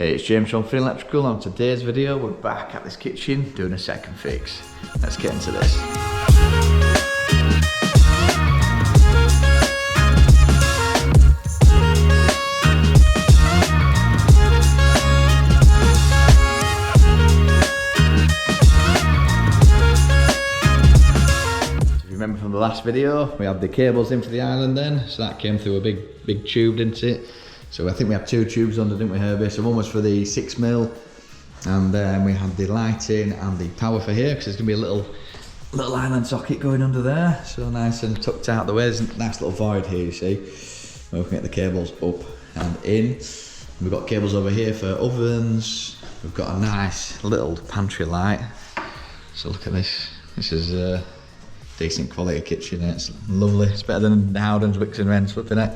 Hey, it's James from Finney Electrical. On today's video, we're back at this kitchen doing a second fix. Let's get into this. Remember from the last video, we had the cables in for the island then, so that came through a big tube, didn't it? So I think we had two tubes under, didn't we, Herbie? So one was for the 6mm, and then we had the lighting and the power for here, because there's gonna be a little island socket going under there, so nice and tucked out the way. There's a nice little void here, you see, where we can get the cables up and in. We've got cables over here for ovens. We've got a nice little pantry light. So look at this. This is a decent quality kitchen. It's lovely. It's better than Howden's, Wicks and Wrens, flipping it.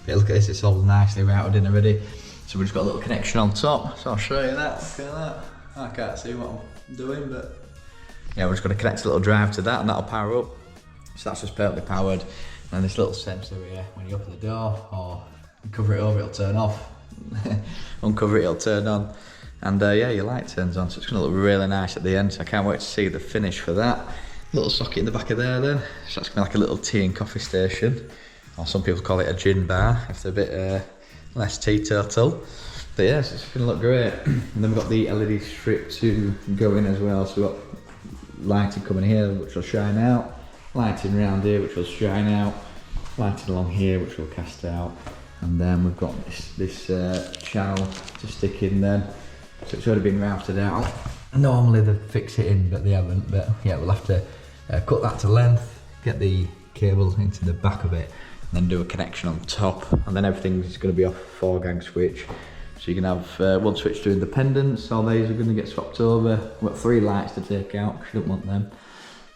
But look at this, it's all nicely routed in already. So we've just got a little connection on top. So I'll show you that. Look at that. I can't see what I'm doing, but yeah, we're just going to connect a little drive to that, and that'll power up. So that's just perfectly powered. And this little sensor here, when you open the door or cover it over, it'll turn off. Uncover it, it'll turn on. And yeah, your light turns on. So it's going to look really nice at the end. So I can't wait to see the finish for that. Little socket in the back of there then. So that's going to be like a little tea and coffee station. Or some people call it a gin bar if they're a bit less teetotal. But yeah, so it's going to look great. And then we've got the LED strip to go in as well. So we've got lighting coming here, which will shine out. Lighting around here, which will shine out. Lighting along here, which will cast out. And then we've got this channel to stick in then. So it's already been routed out. Normally they fix it in, but they haven't. But yeah, we'll have to cut that to length, get the cable into the back of it, and then do a connection on top, and then everything's going to be off 4-gang switch. So you can have one switch doing the pendants. All these are going to get swapped over. We've got 3 lights to take out because you don't want them.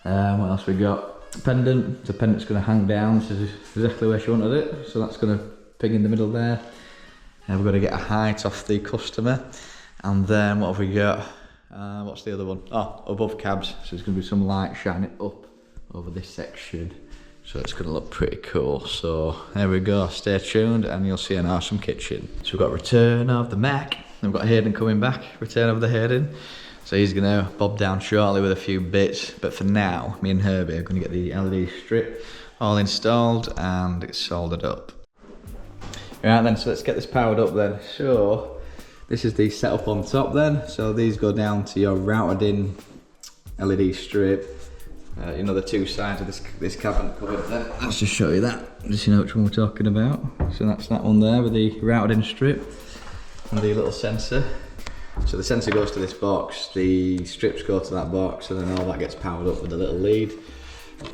What else we got? The pendant. The pendant's going to hang down, so exactly where she wanted it. So that's going to ping in the middle there. We've got to get a height off the customer, and then what have we got? What's the other one? Oh, above cabs. So there's going to be some light shining up over this section. So it's going to look pretty cool. So there we go. Stay tuned and you'll see an awesome kitchen. So we've got return of the Mac. We've got Hayden coming back. Return of the Hayden. So he's going to bob down shortly with a few bits. But for now, me and Herbie are going to get the LED strip all installed and it's soldered up. Right then, so let's get this powered up then. So this is the setup on top then. So these go down to your routed in LED strip. You know, the 2 sides of this cabinet covered then. Let's just show you that, just so you know which one we're talking about. So that's that one there with the routed in strip and the little sensor. So the sensor goes to this box, the strips go to that box, and then all that gets powered up with a little lead.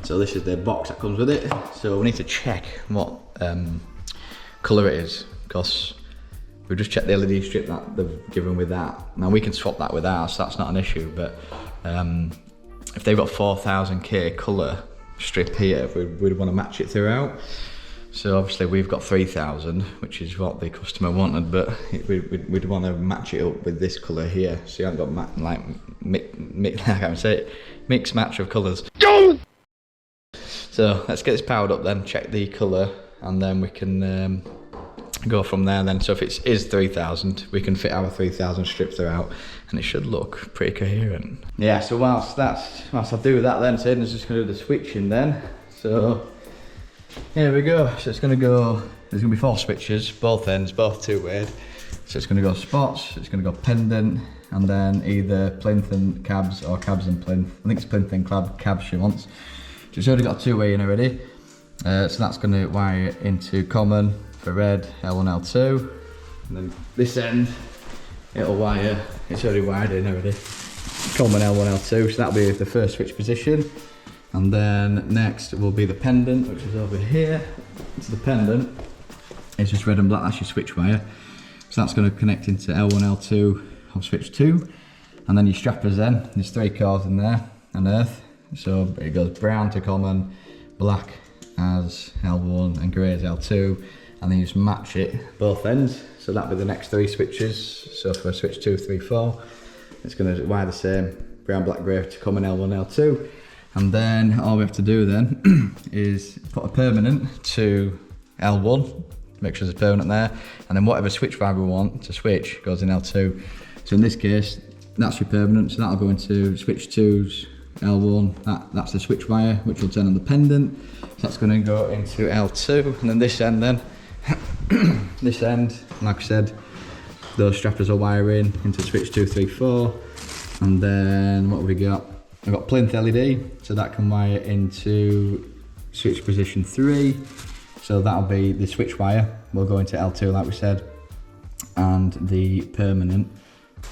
So this is the box that comes with it. So we need to check what colour it is, because we've just checked the LED strip that they've given with that. Now we can swap that with ours, so that's not an issue, but if they've got 4000K colour strip here, we'd want to match it throughout. So obviously we've got 3000, which is what the customer wanted, but we'd want to match it up with this colour here. So you haven't got I can't say it, mix match of colours. So let's get this powered up then, check the colour, and then we can go from there then. So if it is 3000, we can fit our 3000 strip throughout, and it should look pretty coherent. Yeah, so whilst I do that then, so Aiden's just going to do the switching then. So here we go. So it's going to go, there's going to be 4 switches, both ends, both 2-way. So it's going to go spots, it's going to go pendant, and then either plinth and cabs or cabs and plinth. I think it's plinth and cabs she wants. So it's already got a 2-way in already. So that's going to wire into common for red, L1, L2. And then this end, it'll wire, it's already wired in already. Common L1, L2, so that'll be the first switch position. And then next will be the pendant, which is over here. It's the pendant. It's just red and black, that's your switch wire. So that's going to connect into L1, L2 of switch 2. And then your strappers then, there's 3 cords in there, and earth. So it goes brown to common, black as L1 and grey as L2. And then you just match it both ends. So that'll be the next 3 switches. So for switch 2, 3, 4, it's going to wire the same brown, black, grey to common L1, L2. And then all we have to do then is put a permanent to L1 make sure there's permanent there. And then whatever switch wire we want to switch goes in L2. So in this case, that's your permanent, so that'll go into switch 2's L1. That's the switch wire, which will turn on the pendant. So that's going to go into L2. And then this end this end, like I said, those strappers will wire in into switch 2, 3, 4. And then what have we got? I've got plinth LED, so that can wire into switch position 3. So that'll be the switch wire, will go into L2 like we said. And the permanent,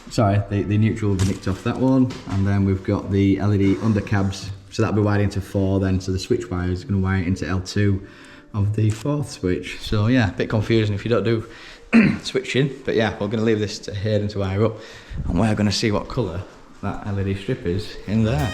sorry, the neutral will be nicked off that one. And then we've got the LED undercabs, so that'll be wired into 4 then. So the switch wire is going to wire into L2 of the 4th switch. So yeah, a bit confusing if you don't do switching, but yeah, we're going to leave this to Hayden to wire up, and we're going to see what colour that LED strip is in there.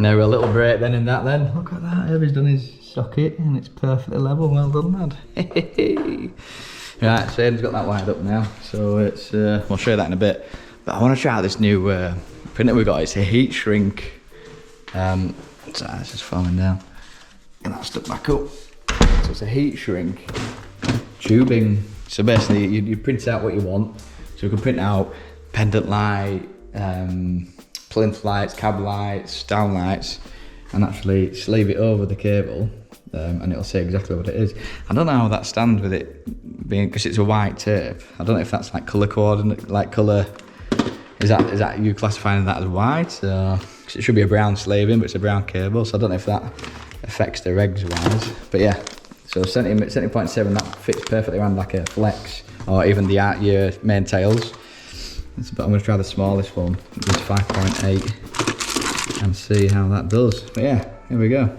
Now a little break then in that then. Look at that, Herbie's done his socket and it's perfectly level. Well done, lad. Right, so Aiden's got that wired up now, so it's we'll show you that in a bit. But I want to try out this new printer we got. It's a heat shrink. So it's just falling down. And that's stuck back up. So it's a heat shrink tubing. So basically you print out what you want. So you can print out pendant light, plinth lights, cab lights, down lights, and actually sleeve it over the cable, and it'll say exactly what it is. I don't know how that stands with it being, because it's a white tape. I don't know if that's like colour coordinate, like colour. Is that you classifying that as white? So, 'cause it should be a brown slaving, but it's a brown cable, so I don't know if that affects the regs wise. But yeah, so 70.7, that fits perfectly around like a flex, or even your main tails. But I'm going to try the smallest one, which is 5.8, and see how that does. But yeah, here we go.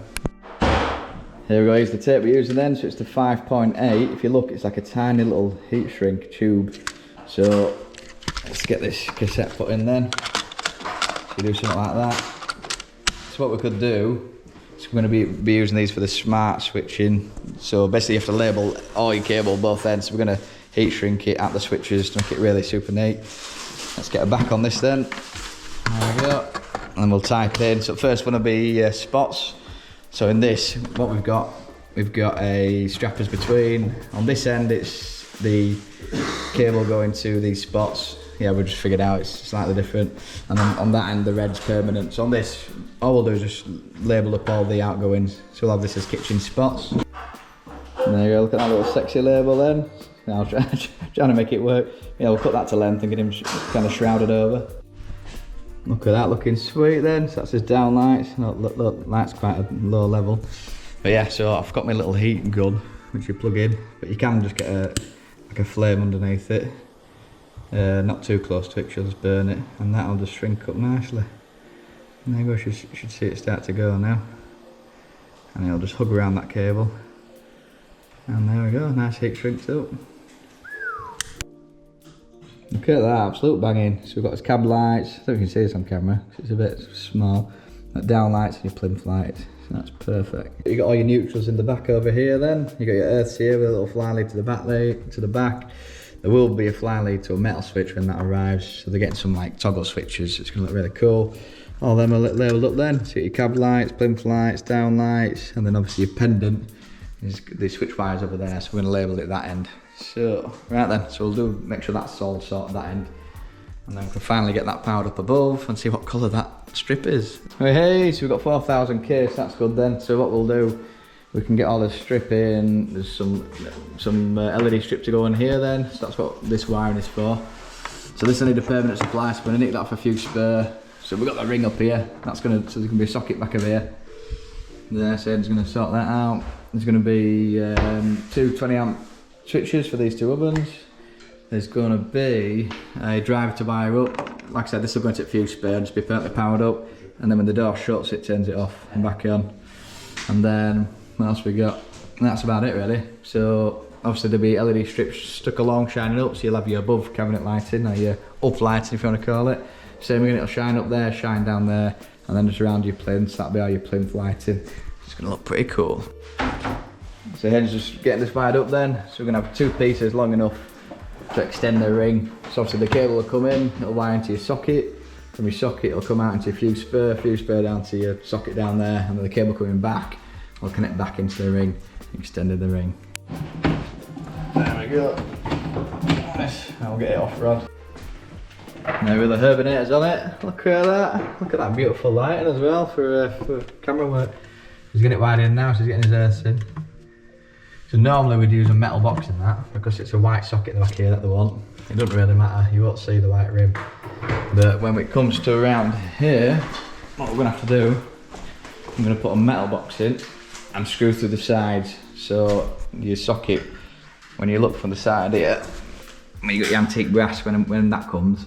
Here we go, here's the tape we're using then, so it's the 5.8. If you look, it's like a tiny little heat shrink tube. So let's get this cassette put in then. So you do something like that. So what we could do, is we're going to be using these for the smart switching. So basically you have to label all your cable both ends. So we're going to heat shrink it at the switches to make it really super neat. Let's get a back on this then. There we go. And then we'll type in. So first one will be spots. So in this, what we've got a strappers between. On this end, it's the cable going to these spots. Yeah, we just figured out it's slightly different. And then on that end, the red's permanent. So on this, all we'll do is just label up all the outgoings. So we'll have this as kitchen spots. And there you go, look at that little sexy label then. Now trying to make it work. Yeah, we'll cut that to length and get him kind of shrouded over. Look at that, looking sweet then. So that's his down lights. Look, light's quite a low level. But yeah, so I've got my little heat gun, which you plug in. But you can just get like a flame underneath it. Not too close to it, she'll just burn it. And that'll just shrink up nicely. And there you go, you should see it start to go now. And it'll just hug around that cable. And there we go, nice heat shrinked up. Look at that, absolute banging. So we've got his cab lights. I don't know if you can see this on camera, it's a bit small. Like down lights and your plinth lights, so that's perfect. You got all your neutrals in the back over here then. You got your earths here with a little fly lead to the back. There will be a fly lead to a metal switch when that arrives. So they're getting some like toggle switches. It's gonna look really cool. All them are labelled up then. So you got your cab lights, plinth lights, down lights, and then obviously your pendant. There's the switch wires over there, so we're going to label it that end. So, right then, so we'll make sure that's all sorted that end. And then we can finally get that powered up above and see what colour that strip is. Hey, so we've got 4,000K, so that's good then. So what we'll do, we can get all this strip in. There's some LED strip to go in here then. So that's what this wiring is for. So this will need a permanent supply, so we're going to nick that off a few spare. So we've got the ring up here. That's going to, so there's going to be a socket back over here. There, so Ed's going to sort that out. There's going to be two 20-amp switches for these two ovens. There's going to be a driver to wire up. Like I said, this will go into a fuse spare, just be perfectly powered up. And then when the door shuts, it turns it off and back on. And then, what else we got? And that's about it really. So obviously there'll be LED strips stuck along, shining up. So you'll have your above cabinet lighting, or your up lighting if you want to call it. Same again, it'll shine up there, shine down there. and then just around your plinths, that'll be all your plinth lighting. It's gonna look pretty cool. So here's just getting this wired up then. So we're gonna have 2 pieces long enough to extend the ring. So obviously the cable will come in, it'll wire into your socket. From your socket it'll come out into your fuse spur down to your socket down there, and then the cable coming back will connect back into the ring, extended the ring. There we go. I'll get it off rod. Now with the herbinators on it, look at that. Look at that beautiful lighting as well for camera work. He's getting it wired in now, so he's getting his earths in. So normally we'd use a metal box in that, because it's a white socket in the back here that they want. It doesn't really matter, you won't see the white rim. But when it comes to around here, what we're gonna have to do, I'm gonna put a metal box in and screw through the sides. So your socket, when you look from the side here, when you got your antique brass, when that comes,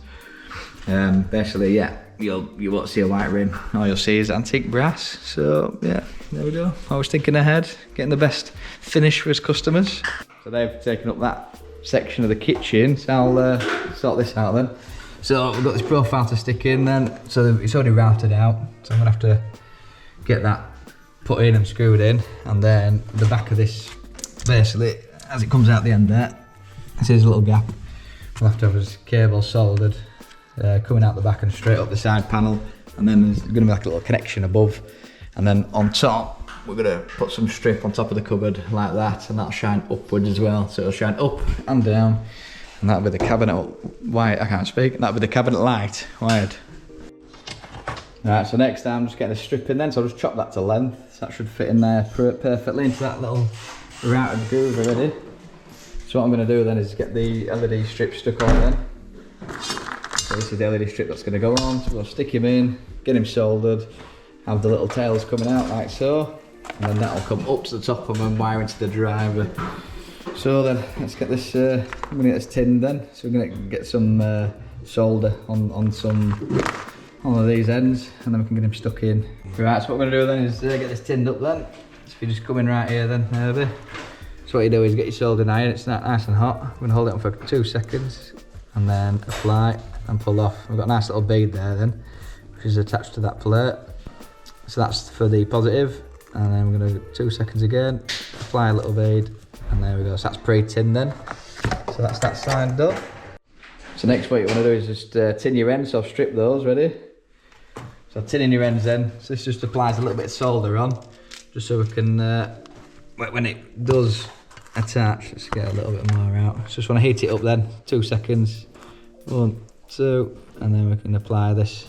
basically, yeah, you won't see a white rim. All you'll see is antique brass. So yeah, there we go. Always thinking ahead, getting the best finish for his customers. So they've taken up that section of the kitchen. So I'll sort this out then. So we've got this profile to stick in then. So it's already routed out. So I'm gonna have to get that put in and screwed in, and then the back of this, basically, as it comes out the end there, this is a little gap. We'll have to have his cable soldered, coming out the back and straight up the side panel, and then there's going to be like a little connection above, and then on top we're going to put some strip on top of the cupboard like that, and that'll shine upwards as well, so it'll shine up and down, and that'll be the cabinet wired. I can't speak. That'll be the cabinet light wired. Right, so next time I'm just getting a strip in then, so I'll just chop that to length, so that should fit in there perfectly into that little routed groove already. So what I'm going to do then is get the LED strip stuck on then. So this is the LED strip that's going to go on, so we'll stick him in, get him soldered, have the little tails coming out like so, and then that'll come up to the top and then wire into the driver. So then let's get this, I'm going to get this tinned then, so we're going to get some solder on some of these ends, and then we can get him stuck in. Right, so what we're going to do then is get this tinned up then. So if you just come in right here then, Herbie. So what you do is get your soldering iron, it's nice and hot. We're going to hold it on for 2 seconds, and then apply and pull off. We've got a nice little bead there then, which is attached to that plate. So that's for the positive, and then we're going to do 2 seconds again, apply a little bead, and there we go. So that's pre-tinned then. So that's that side done. So next what you want to do is just tin your ends, so I've stripped those, ready? So tinning your ends then, so this just applies a little bit of solder on, just so we can, when it does attach, let's get a little bit more out. So just want to heat it up then, 2 seconds, 1, 2, and then we can apply this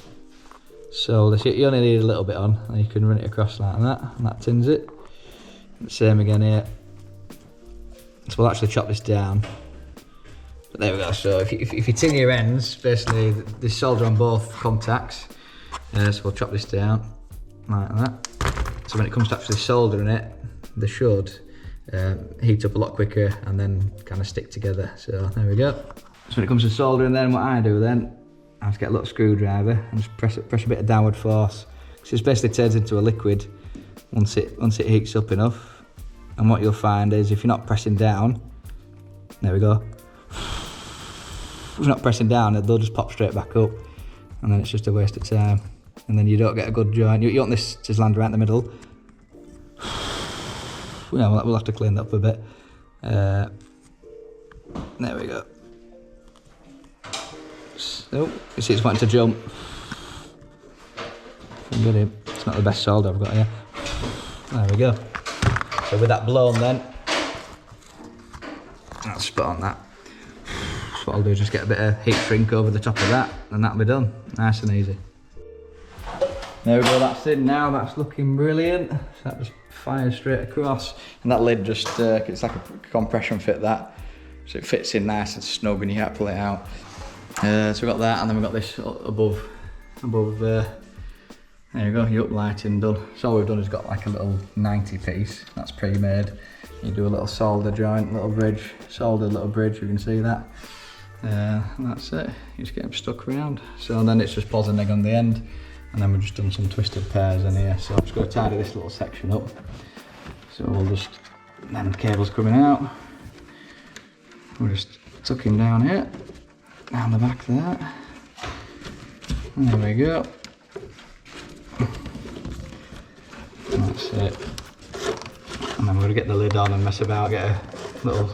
solder. So you only need a little bit on, and you can run it across like that, and that tins it. And same again here. So we'll actually chop this down. But there we go, so if you tin your ends, basically there's solder on both contacts. So we'll chop this down like that. So when it comes to actually soldering it, they should heat up a lot quicker and then kind of stick together. So there we go. So when it comes to soldering then, what I do then, I have to get a little screwdriver and just press a bit of downward force. So it basically turns into a liquid once it heats up enough. And what you'll find is if you're not pressing down, there we go. If you're not pressing down, they'll just pop straight back up, and then it's just a waste of time. And then you don't get a good joint. You want this to land right in the middle. Yeah, we'll have to clean that up a bit. There we go. So, you see it's wanting to jump. Get him. It's not the best solder I've got here. There we go. So with that blown then, that's spot on that. So what I'll do is just get a bit of heat shrink over the top of that, and that'll be done. Nice and easy. There we go, that's in now, that's looking brilliant. So that just fires straight across. And that lid just, it's like a compression fit that. So it fits in nice and snug and you can't pull it out. So we've got that, and then we've got this above there you go, your uplighting done. So all we've done is got like a little 90 piece, that's pre-made. You do a little solder joint, little bridge, solder little bridge, you can see that. And that's it, you just get them stuck around. So then it's just positive on the end. And then we've just done some twisted pairs in here, so I'm just going to tidy this little section up. So we'll just, then the cable's coming out. We'll just tuck him down here, down the back there. And there we go. That's it. And then we're gonna get the lid on and mess about, get a little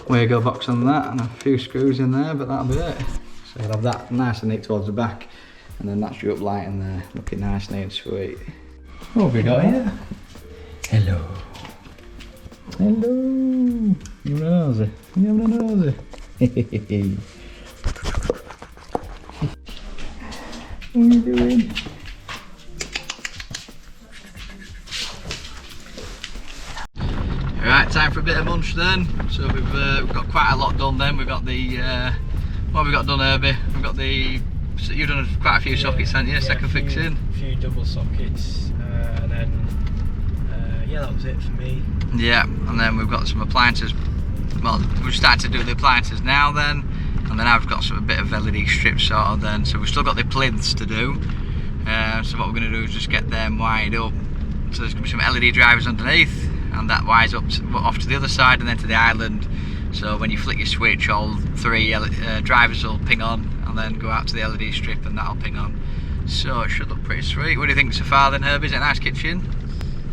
Wago box on that and a few screws in there, but that'll be it. So you'll have that nice and neat towards the back, and then that's your up light in there, looking nice, neat and sweet. What have we got here? Hello. Hello. You have a nosy. You have a nosy. What are you doing? Right, time for a bit of lunch then. So we've got quite a lot done then. We've got the, what have we got done, Herbie? We've got the, so you've done quite a few sockets, haven't you? Second fixing. A few double sockets, and then, yeah, that was it for me. Yeah, and then we've got some appliances. Well, we've started to do the appliances now then. And then I've got a bit of LED strips sorted then. So we've still got the plinths to do. So what we're going to do is just get them wired up. So there's going to be some LED drivers underneath, and that wires up off to the other side and then to the island. So when you flick your switch, all three drivers will ping on and then go out to the LED strip and that'll ping on. So it should look pretty sweet. What do you think so far then, Herbie? Is it a nice kitchen?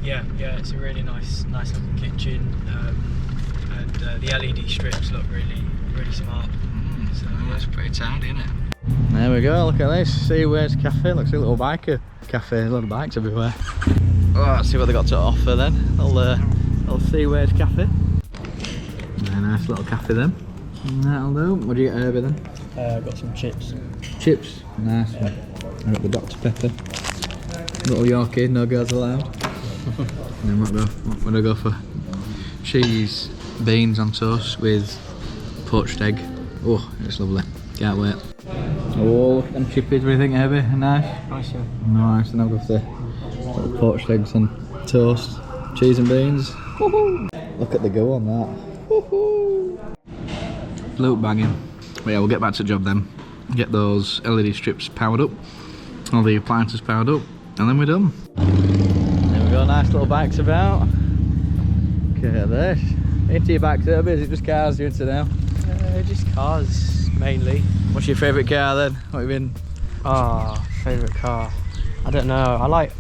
Yeah, it's a really nice looking kitchen, and the LED strips look really smart. So yeah. That's pretty tidy, isn't it? There we go, look at this, Seaways Cafe, looks like a little biker cafe, a lot of bikes everywhere. Oh, let's see what they got to offer then, little Seaways Cafe. Yeah, nice little cafe then. That'll do. What do you get, Herbie then? Got some chips. Chips, nice one. I got the Dr Pepper. Little Yorkie, no girls allowed. And then what do I go for? Cheese, beans on toast with poached egg. Oh, it's lovely. Can't wait. Oh, look at them chippies. What do you think, Herbie? Nice? Nice, yeah. Nice, and I've got the little poached eggs on toast, cheese and beans. Woohoo! Look at the go on that. Woohoo! Loop banging. But yeah, we'll get back to the job then. Get those LED strips powered up, all the appliances powered up, and then we're done. There we go, nice little bikes about. Look at this. Into your bikes, Herbie, is it just cars you're into now? Just cars mainly. What's your favourite car then? What have you been? Ah, favourite car. I don't know. I like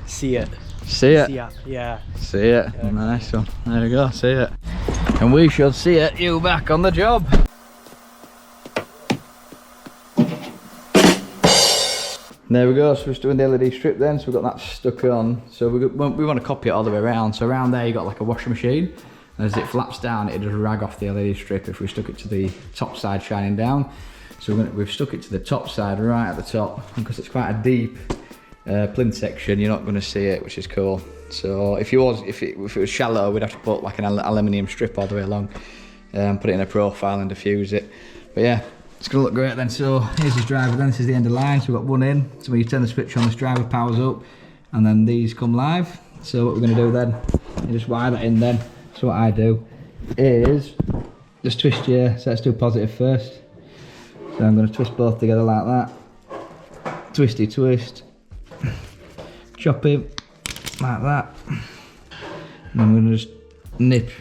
Seat. Seat? Yeah. Seat. Yeah. Nice one. There we go, Seat. And we should see it, you back on the job. There we go, so we're just doing the LED strip then, so we've got that stuck on. So we want to copy it all the way around. So around there you got like a washing machine. And as it flaps down, it'll just rag off the LED strip if we stuck it to the top side shining down. So we've stuck it to the top side right at the top. Because it's quite a deep plinth section, you're not going to see it, which is cool. So if it was shallow, we'd have to put like an aluminium strip all the way along, put it in a profile and diffuse it. But yeah, it's going to look great then. So here's his driver then, this is the end of line. So we've got one in, so when you turn the switch on, this driver powers up, and then these come live. So what we're going to do then, you just wire that in then. So what I do is just twist your, so let's do positive first. So I'm going to twist both together like that. Twisty twist. Chop him like that. And I'm going to just nip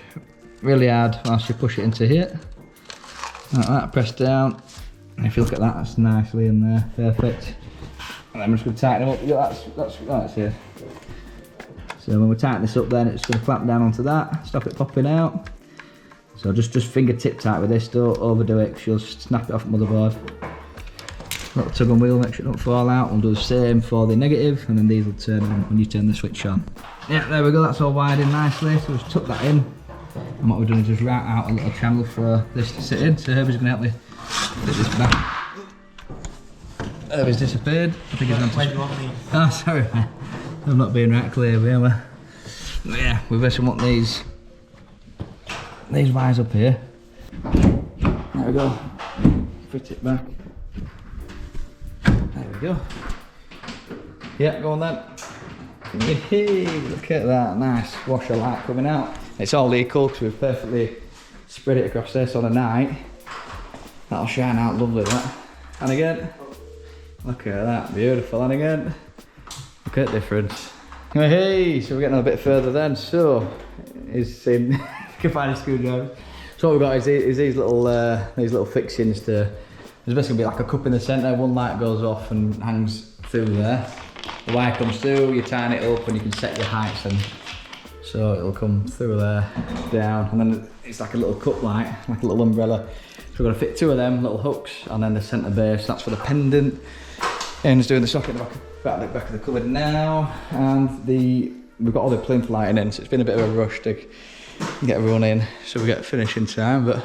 really hard whilst you push it into here. Like that, press down. And if you look at that, that's nicely in there, perfect. And then I'm just going to tighten them up. Yeah, that's it. So when we tighten this up then, it's going to clamp down onto that, stop it popping out. So just fingertip tight with this, don't overdo it because you'll snap it off the motherboard. Little tug on wheel, make sure it don't fall out. We'll do the same for the negative, and then these will turn on when you turn the switch on. Yeah, there we go, that's all wired in nicely. So just tuck that in. And what we've done is just route out a little channel for this to sit in. So Herbie's going to help me get this back. Herbie's disappeared. I think he's gone to... Where do you want me? Oh, sorry man. I'm not being right clear, am I? Yeah, we basically want these wires up here. There we go. Fit it back. There we go. Yeah, go on then. Hey, look at that, nice wash of light coming out. It's all equal because we've perfectly spread it across this on a night. That'll shine out lovely, that. And again, look at that, beautiful. And again, look at the difference. Hey, so we're getting a bit further then. So, is in, you can find a screwdriver. So what we've got is these little fixings to. There's basically be like a cup in the centre. One light goes off and hangs through there. the wire comes through, you tighten it up and you can set your heights, and so it'll come through there, down, and then it's like a little cup light, like a little umbrella. So we're going to fit 2 of them little hooks, and then the centre base, that's for the pendant. And just doing the socket in the back of the cupboard now, and we've got all the plinth lighting in, so it's been a bit of a rush to get everyone in, so we get finished in time, but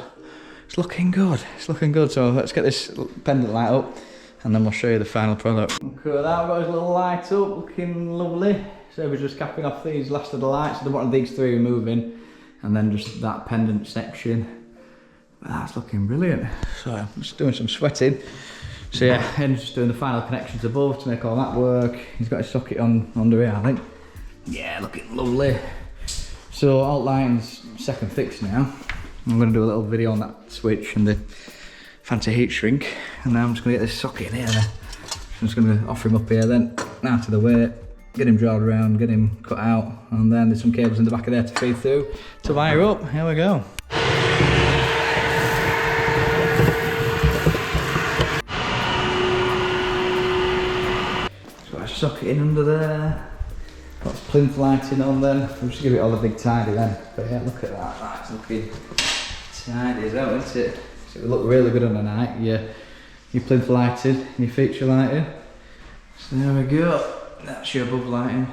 it's looking good. It's looking good. So let's get this pendant light up, and then we'll show you the final product. Okay, now we've got his little light up, looking lovely. So we're just capping off these last of the lights. So the bottom of these 3 removing, and then just that pendant section. That's looking brilliant. So I'm just doing some sweating. So yeah, and just doing the final connections above to make all that work. He's got his socket on under here, I think. Yeah, looking lovely. So alt lighting's second fix now. I'm going to do a little video on that switch and the fancy heat shrink, and now I'm just going to get this socket in here. I'm just going to offer him up here then, out of the way, get him drilled around, get him cut out, and then there's some cables in the back of there to feed through to wire up. Here we go. So I socket in under there. Got plinth lighting on then. We'll just give it all a big tidy then. But yeah, look at that. That's looking tidy as well, isn't it? So it will look really good on the night. Your plinth lighted, your feature lighting. So there we go. That's your above lighting. And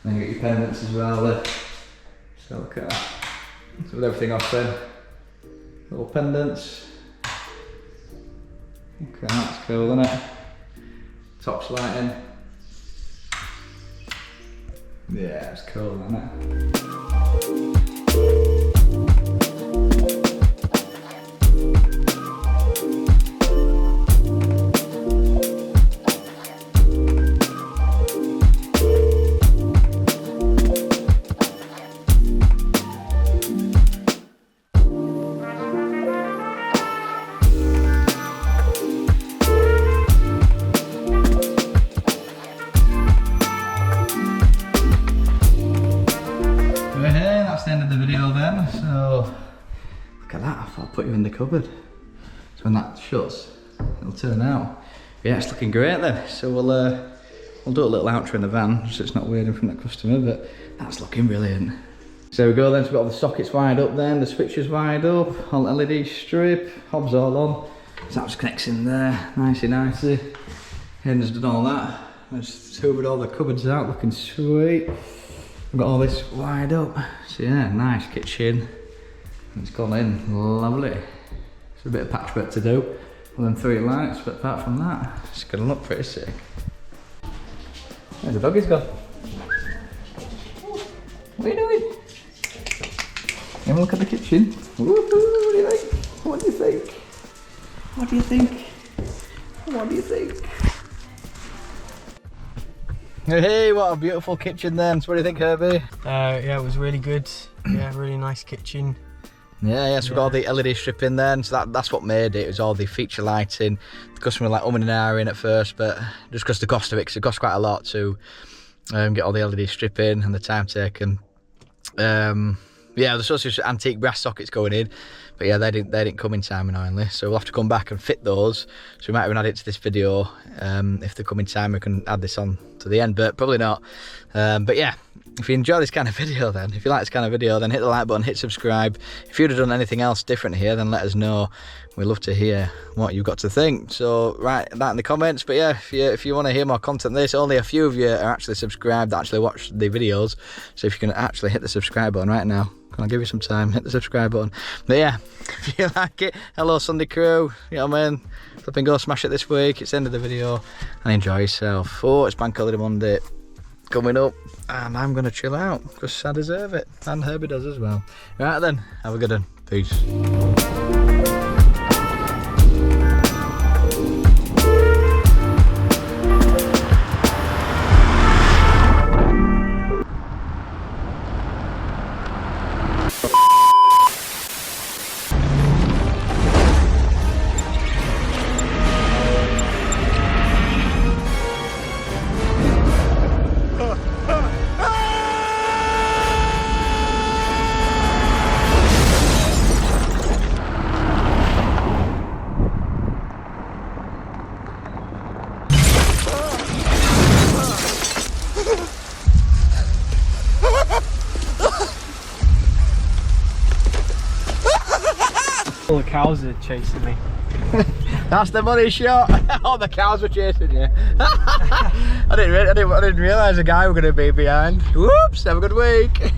then you got your pendants as well there. So look at that. So with everything off then. Little pendants. Okay, that's cool, isn't it? Tops lighting. Yeah, it's cool, isn't it? I'll put you in the cupboard, so when that shuts it'll turn out. Yeah, it's looking great then. So we'll do a little outro in the van so it's not weird in front of the customer, but that's looking brilliant. So we go then, so we've got all the sockets wired up then, the switches wired up, all LED strip, hobs all on, so that just connects in there nicey. Hen's done all that. Just hoovered all the cupboards out, looking sweet. We've got all this wired up, so yeah, nice kitchen. It's gone in lovely. It's a bit of patchwork to do, and then 3 lights, but apart from that, it's gonna look pretty sick. There's the doggy's gone. What are you doing? Have a look at the kitchen. Woohoo, what do you think? What do you think? What do you think? Hey, what a beautiful kitchen then. So what do you think, Herbie? Yeah, it was really good. Yeah, really nice kitchen. Yeah, so we've got all the LED strip in then, so that's what made it. It was all the feature lighting. The customer was like umming and ahhing at first, but just because the cost of it, because it costs quite a lot to get all the LED strip in and the time taken. Yeah, there's also antique brass sockets going in, but yeah, they didn't come in time annoyingly, so we'll have to come back and fit those. So we might even add it to this video. If they come in time, we can add this on to the end, but probably not. But yeah, if you enjoy this kind of video then, if you like this kind of video, then hit the like button, hit subscribe. If you'd have done anything else different here, then let us know. We'd love to hear what you've got to think. So write that in the comments. But yeah, if you want to hear more content like this, only a few of you are actually subscribed, actually watch the videos. So if you can actually hit the subscribe button right now, can I give you some time? Hit the subscribe button. But yeah, if you like it, hello Sunday crew, you know what I mean? Flip and go smash it this week. It's the end of the video and enjoy yourself. Oh, it's Bank Holiday Monday coming up, and I'm going to chill out because I deserve it, and Herbie does as well. Right then, have a good one. Peace. All the cows are chasing me. That's the money shot. All the cows were chasing you. I didn't realise a guy was going to be behind. Whoops, have a good week.